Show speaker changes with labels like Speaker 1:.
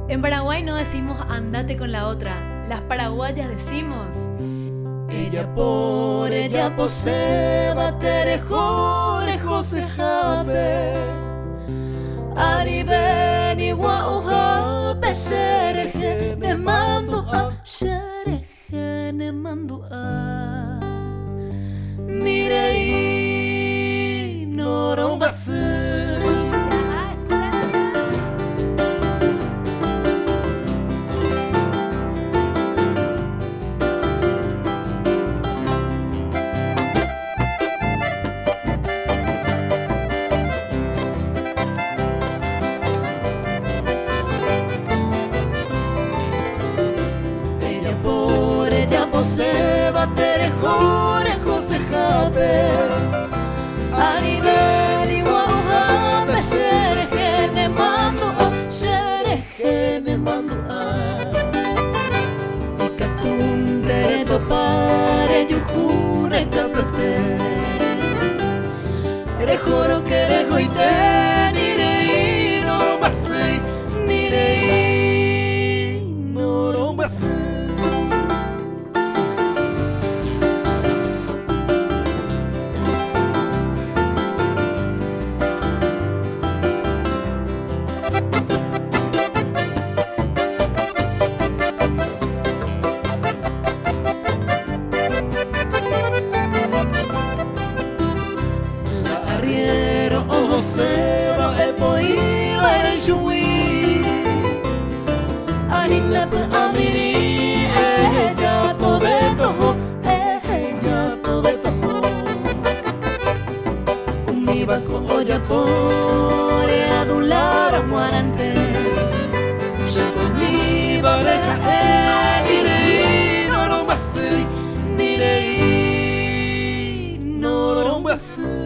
Speaker 1: En Paraguay no decimos andate con la otra, las paraguayas decimos
Speaker 2: ella por ella posee baterejo se jabe aribeni wa uhabe sherehe ne mando a sherehe ne mando a nirei noron basu. Se baterejo se jabe aribeni wa uhabe sherehe ne mando a sherehe ne mando a ikatunde do pare yuhune kapete rejoro que rejo ite nirei no masei nirei no masei. Seba e poi vai giui Anina pe amiri ja to de toho Univa ko oya pore adulara muarante Shikoniva leja nirei no masei nirei no masei.